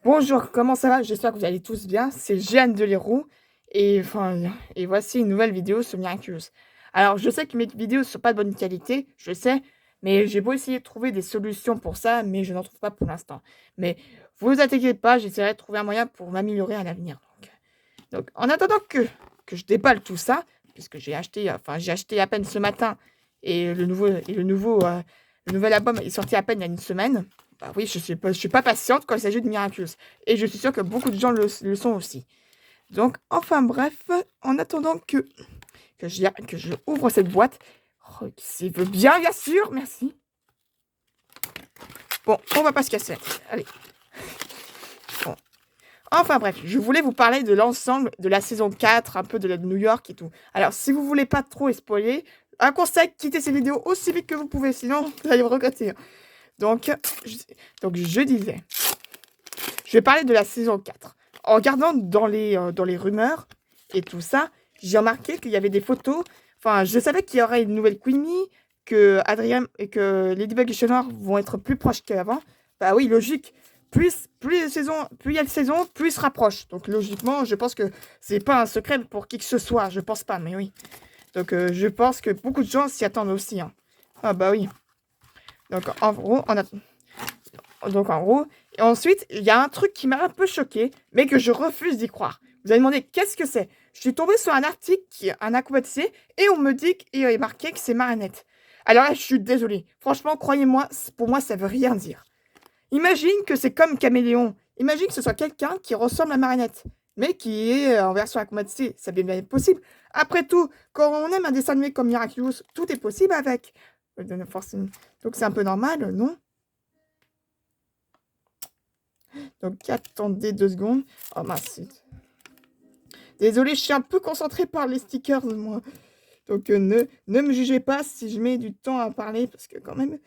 Bonjour, comment ça va? J'espère que vous allez tous bien. C'est Jeanne de Leroux et voici une nouvelle vidéo sur Miraculous. Alors, je sais que mes vidéos ne sont pas de bonne qualité, je sais, mais j'ai beau essayer de trouver des solutions pour ça, mais je n'en trouve pas pour l'instant. Mais vous inquiétez pas, j'essaierai de trouver un moyen pour m'améliorer à l'avenir. Donc, en attendant que je déballe tout ça, puisque j'ai acheté à peine ce matin et le nouvel album est sorti à peine il y a une semaine. Bah oui, je suis pas patiente quand il s'agit de Miraculous. Et je suis sûre que beaucoup de gens le sont aussi. Donc, enfin bref, en attendant que je ouvre cette boîte, oh, s'il veut bien sûr, merci. Bon, on va pas se casser la tête. Allez. Bon. Enfin bref, je voulais vous parler de l'ensemble de la saison 4, un peu de la New York et tout. Alors, si vous voulez pas trop spoiler, un conseil, quittez ces vidéos aussi vite que vous pouvez, sinon vous allez me regretter. Donc, je, donc je disais, je vais parler de la saison 4. En regardant dans les rumeurs et tout ça, j'ai remarqué qu'il y avait des photos. Enfin, je savais qu'il y aurait une nouvelle Queenie, que Adrien et que Ladybug et Chat Noir vont être plus proches qu'avant. Bah oui, logique. Plus il y a de saisons, plus ils se rapprochent. Donc logiquement, je pense que c'est pas un secret pour qui que ce soit. Je pense pas, mais oui. Donc je pense que beaucoup de gens s'y attendent aussi. Hein. Ah bah oui. Donc en gros, et ensuite, il y a un truc qui m'a un peu choqué, mais que je refuse d'y croire. Vous allez demander qu'est-ce que c'est? Je suis tombée sur un article qui est un aquaticé et on me dit qu'il est marqué que c'est marionnette. Alors là, je suis désolée. Franchement, croyez-moi, pour moi, ça veut rien dire. Imagine que c'est comme Caméléon. Imagine que ce soit quelqu'un qui ressemble à marionnette, mais qui est en version aquaticé. Ça devient bien possible. Après tout, quand on aime un dessin animé comme Miraculous, tout est possible avec. Donc c'est un peu normal, non? Donc attendez 2 secondes. Oh mince. Désolée, je suis un peu concentrée par les stickers, moi. Donc ne me jugez pas si je mets du temps à parler, parce que quand même,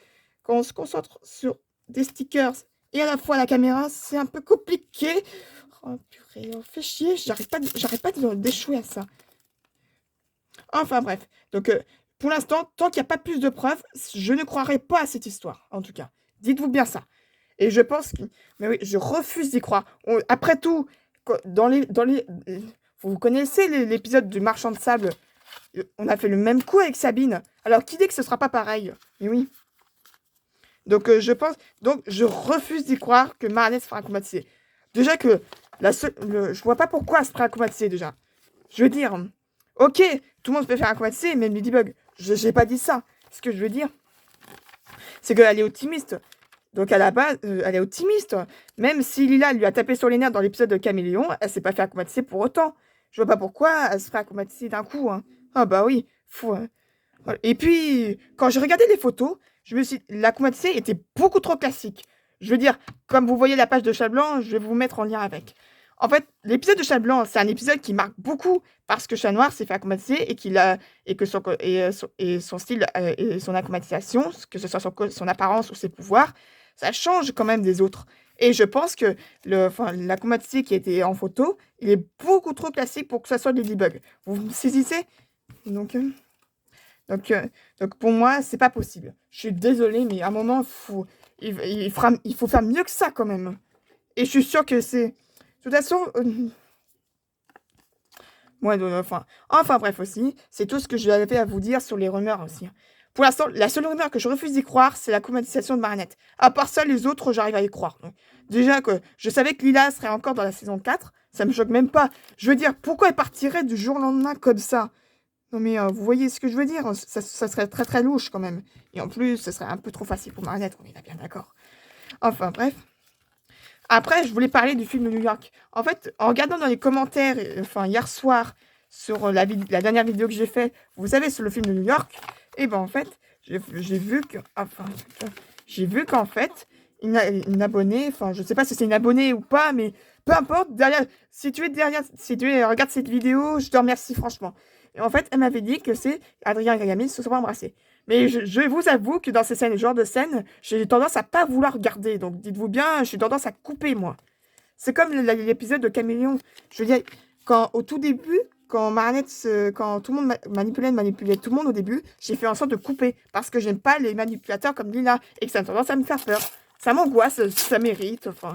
quand on se concentre sur des stickers et à la fois la caméra, c'est un peu compliqué. Oh purée, on fait chier, j'arrête pas d'échouer à ça. Enfin bref, donc pour l'instant, tant qu'il n'y a pas plus de preuves, je ne croirai pas à cette histoire, en tout cas. Dites-vous bien ça. Et je pense que... Mais oui, je refuse d'y croire. Après tout, vous connaissez l'épisode du marchand de sable. On a fait le même coup avec Sabine. Alors, qui dit que ce sera pas pareil? Mais oui. Donc, Donc, je refuse d'y croire que Marinette se fera accompagner. Déjà que... je vois pas pourquoi elle se fera accompagner, déjà. Je veux dire... Ok, tout le monde peut faire accompagner, même Ladybug. J'ai pas dit ça. Ce que je veux dire, c'est qu'elle est optimiste. Donc à la base, elle est optimiste. Même si Lila lui a tapé sur les nerfs dans l'épisode de Caméléon, elle s'est pas fait accomatiser pour autant. Je vois pas pourquoi elle se ferait accomatiser d'un coup. Hein. Ah bah oui, fou. Hein. Et puis, quand j'ai regardé les photos, je me suis l'acclimatisé était beaucoup trop classique. Je veux dire, comme vous voyez la page de Chat Blanc, je vais vous mettre en lien avec. En fait, l'épisode de Chat Blanc, c'est un épisode qui marque beaucoup parce que Chat Noir s'est fait acclimatiser et que son style et son acclimatisation, que ce soit son apparence ou ses pouvoirs, ça change quand même des autres. Et je pense que l'acclimatisé qui était en photo, il est beaucoup trop classique pour que ça soit Ladybug. Vous me saisissez? Donc, donc, euh, donc pour moi, c'est pas possible. Je suis désolée, mais à un moment, il faut faire mieux que ça quand même. Et je suis sûre que c'est... De toute façon... enfin bref aussi, c'est tout ce que j'avais à vous dire sur les rumeurs aussi. Pour l'instant, la seule rumeur que je refuse d'y croire, c'est la comatisation de Marinette. À part ça, les autres, j'arrive à y croire. Donc, déjà que je savais que Lila serait encore dans la saison 4, ça me choque même pas. Je veux dire, pourquoi elle partirait du jour au lendemain comme ça? Non mais vous voyez ce que je veux dire? Ça serait très très louche quand même. Et en plus, ce serait un peu trop facile pour Marinette, on est bien d'accord. Enfin bref. Après, je voulais parler du film de New York. En fait, en regardant dans les commentaires, hier soir, sur la dernière vidéo que j'ai faite, vous savez, sur le film de New York, et ben en fait, j'ai vu que, j'ai vu qu'en fait, une abonnée, enfin, je sais pas si c'est une abonnée ou pas, mais peu importe, si tu regardes cette vidéo, je te remercie franchement. Et en fait, elle m'avait dit que c'est Adrien et Gagami se sont embrassés. Mais je vous avoue que dans ces scènes, genre de scènes, j'ai tendance à pas vouloir regarder. Donc dites-vous bien, j'ai tendance à couper, moi. C'est comme l'épisode de Caméléon. Je veux dire, au tout début, quand tout le monde manipulait tout le monde au début, j'ai fait en sorte de couper. Parce que j'aime pas les manipulateurs comme Lila. Et que ça a tendance à me faire peur. Ça m'angoisse, ça mérite, enfin.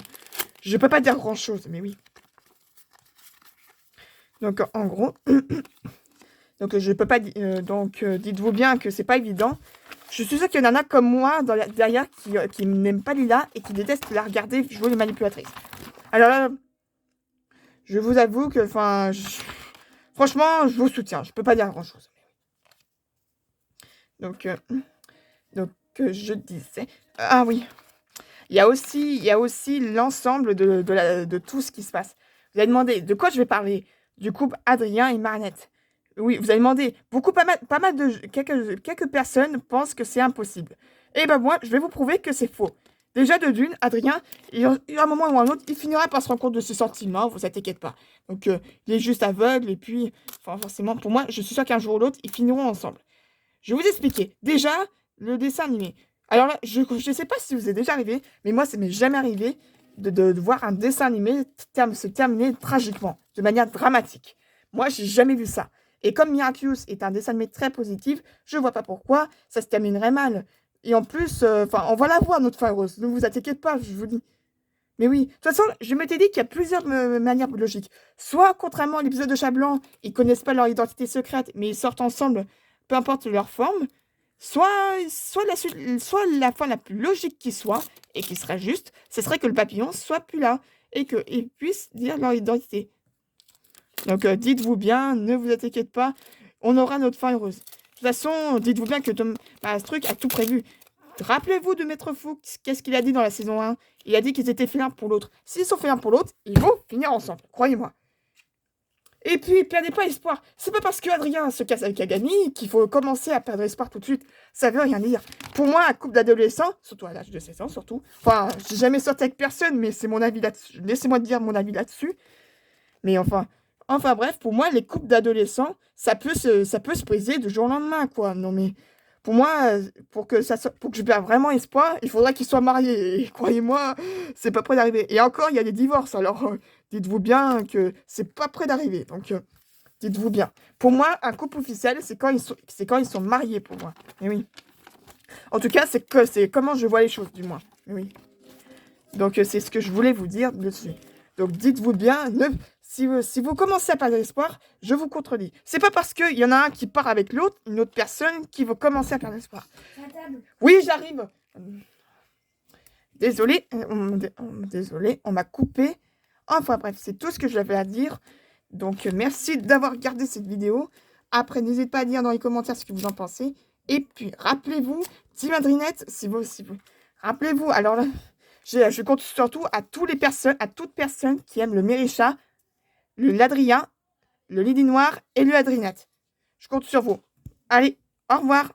Je peux pas dire grand-chose, mais oui. Donc, en gros... donc, je peux pas... dites-vous bien que c'est pas évident. Je suis sûre qu'il y en a comme moi derrière qui n'aiment pas Lila et qui détestent la regarder jouer les manipulatrices. Alors là, je vous avoue que, franchement, je vous soutiens. Je peux pas dire grand-chose. Donc, je disais... Ah oui. Il y a aussi l'ensemble de tout ce qui se passe. Vous avez demandé de quoi je vais parler. Du couple Adrien et Marinette. Oui, vous avez demandé. Pas mal de... Quelques personnes pensent que c'est impossible. Et ben moi, je vais vous prouver que c'est faux. Déjà, de d'une, Adrien, il y a un moment ou un autre, il finira par se rendre compte de ses sentiments, vous inquiétez pas. Donc, il est juste aveugle, et puis, forcément, pour moi, je suis sûre qu'un jour ou l'autre, ils finiront ensemble. Je vais vous expliquer. Déjà, le dessin animé. Alors là, je ne sais pas si vous est déjà arrivé, mais moi, ça m'est jamais arrivé de voir un dessin animé se terminer tragiquement, de manière dramatique. Moi, j'ai jamais vu ça. Et comme Miraculous est un dessin animé très positif, je vois pas pourquoi ça se terminerait mal. Et en plus, on va la voir, notre fin rose. Ne vous inquiétez pas, je vous dis. Mais oui, de toute façon, je m'étais dit qu'il y a plusieurs manières logiques. Soit, contrairement à l'épisode de Chat Blanc, ils connaissent pas leur identité secrète, mais ils sortent ensemble, peu importe leur forme. Soit la fin la plus logique qui soit, et qui serait juste, ce serait que le papillon soit plus là, et qu'ils puissent dire leur identité. Donc, dites-vous bien, ne vous inquiétez pas, on aura notre fin heureuse. De toute façon, dites-vous bien que ce truc a tout prévu. Rappelez-vous de Maître Fuchs, qu'est-ce qu'il a dit dans la saison 1? Il a dit qu'ils étaient faits l'un pour l'autre. S'ils sont faits l'un pour l'autre, ils vont finir ensemble, croyez-moi. Et puis, perdez pas espoir. C'est pas parce que Adrien se casse avec Agami qu'il faut commencer à perdre espoir tout de suite. Ça veut rien dire. Pour moi, un couple d'adolescents, surtout à l'âge de 16 ans, surtout. Enfin, j'ai jamais sorti avec personne, mais c'est mon avis là-dessus. Laissez-moi dire mon avis là-dessus. Mais enfin bref, pour moi, les couples d'adolescents, ça peut se briser du jour au lendemain, quoi. Non mais, pour moi, pour que je perde vraiment espoir, il faudrait qu'ils soient mariés. Et croyez-moi, c'est pas près d'arriver. Et encore, il y a des divorces, alors dites-vous bien que c'est pas près d'arriver. Donc, dites-vous bien. Pour moi, un couple officiel, c'est quand ils sont mariés, pour moi. Mais oui. En tout cas, c'est comment je vois les choses, du moins. Mais oui. Donc, c'est ce que je voulais vous dire dessus. Donc, dites-vous bien, si vous commencez à perdre espoir, je vous contredis. C'est pas parce qu'il y en a un qui part avec l'autre, une autre personne, qui va commencer à perdre espoir. Oui, j'arrive. Désolée, on m'a coupé. Enfin bref, c'est tout ce que j'avais à dire. Donc, merci d'avoir regardé cette vidéo. Après, n'hésitez pas à dire dans les commentaires ce que vous en pensez. Et puis, rappelez-vous, Team Adrinette, si vous... Rappelez-vous, alors là, je compte surtout à toutes personnes qui aiment le Méréchat, l'Adrien, le Lily Noir et le Adrinette. Je compte sur vous. Allez, au revoir.